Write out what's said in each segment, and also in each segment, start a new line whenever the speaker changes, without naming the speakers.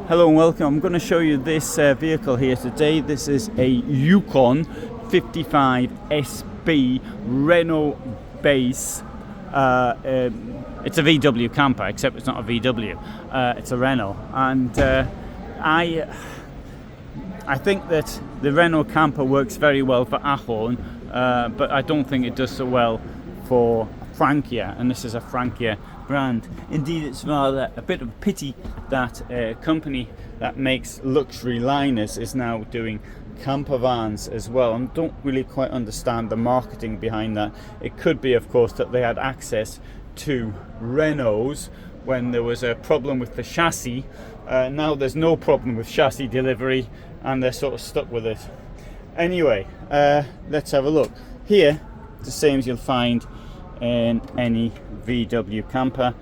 Hello and welcome. I'm going to show you this vehicle here today. This is a Yucon 55 SB Renault base. It's a VW camper, except it's not a VW. It's a Renault, and I think that the Renault camper works very well for Ahorn, but I don't think it does so well for Frankia, and this is a Frankia brand. Indeed, it's rather a bit of a pity that a company that makes luxury liners is now doing campervans as well, and don't really quite understand the marketing behind that. It could be, of course, that they had access to Renaults when there was a problem with the chassis. Now there's no problem with chassis delivery, and they're sort of stuck with it. Anyway, let's have a look. Here, the same as you'll find in any VW camper,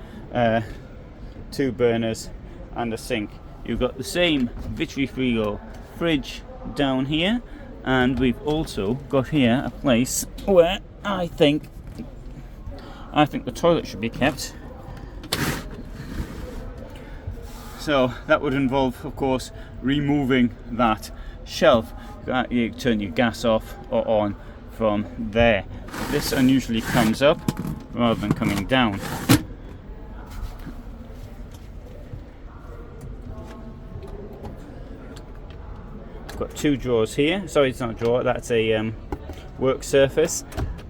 2 burners and a sink. You've got the same Vitrifrigo fridge down here, and we've also got here a place where I think the toilet should be kept. So that would involve, of course, removing that shelf. You turn your gas off or on from there. This unusually comes up rather than coming down. Got 2 drawers here. Sorry, it's not a drawer, that's a work surface.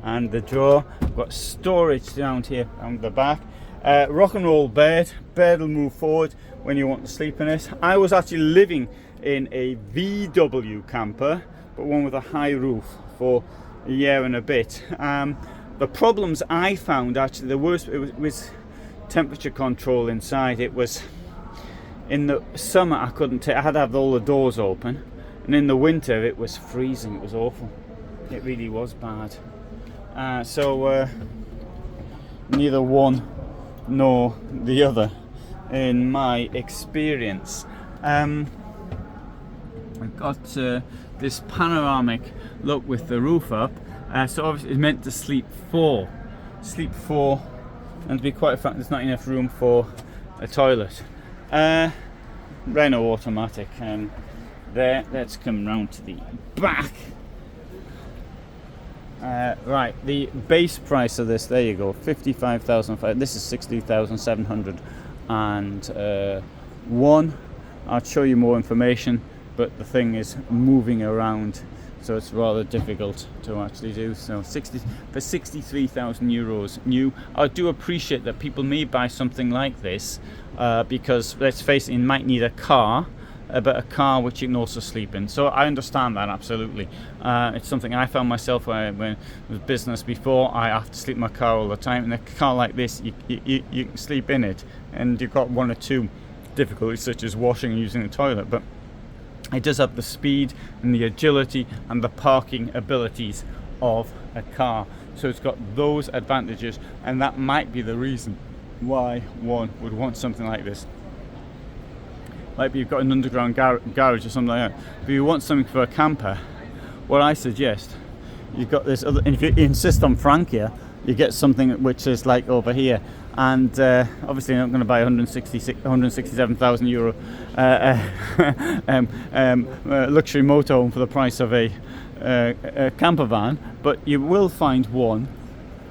And the drawer, got storage down here on the back. Rock and roll bed. Bed will move forward when you want to sleep in it. I was actually living in a VW camper, but one with a high roof, for a year and a bit. The problems I found, actually, the worst, it was temperature control inside. It was, in the summer I had to have all the doors open, and in the winter it was freezing. It was awful. It really was bad. So neither one nor the other in my experience. I've got this panoramic look with the roof up, so obviously it's meant to sleep 4, and to be quite frank, there's not enough room for a toilet. Renault automatic. There, let's come round to the back. Right, the base price of this, there you go, 55,500. This is 60,701. I'll show you more information, but the thing is moving around, so it's rather difficult to actually do. So for 63,000 euros new. I do appreciate that people may buy something like this because, let's face it, you might need a car, but a car which you can also sleep in. So I understand that absolutely. It's something I found myself when it was business before. I have to sleep in my car all the time. In a car like this, you can sleep in it, and you've got 1 or 2 difficulties, such as washing and using the toilet. But it does have the speed and the agility and the parking abilities of a car. So it's got those advantages, and that might be the reason why one would want something like this. Like you've got an underground garage or something like that. But you want something for a camper, what I suggest, you've got this other, and if you insist on Frankia, you get something which is like over here. And obviously I'm not going to buy 167,000 euro luxury motorhome for the price of a camper van, but you will find one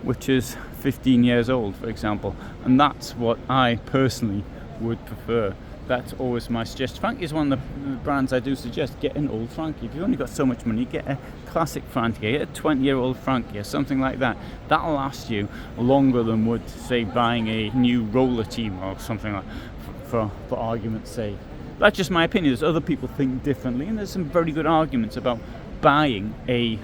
which is 15 years old, for example, and that's what I personally would prefer. That's always my suggestion. Frankia is one of the brands I do suggest. Get an old Frankia. If you've only got so much money, get a classic Frankia, get a 20-year-old Frankia, something like that. That'll last you longer than would, say, buying a new roller team or something like that, for argument's sake. That's just my opinion. There's other people think differently, and there's some very good arguments about buying a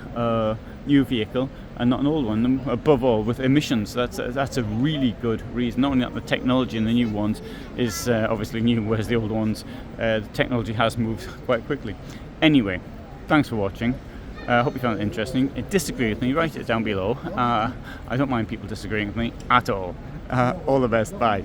new vehicle and not an old one, and above all with emissions. That's a really good reason. Not only that the technology in the new ones is obviously new, whereas the old ones, the technology has moved quite quickly. Anyway, thanks for watching. I hope you found it interesting. If you disagree with me, write it down below. I don't mind people disagreeing with me at all. All the best. Bye.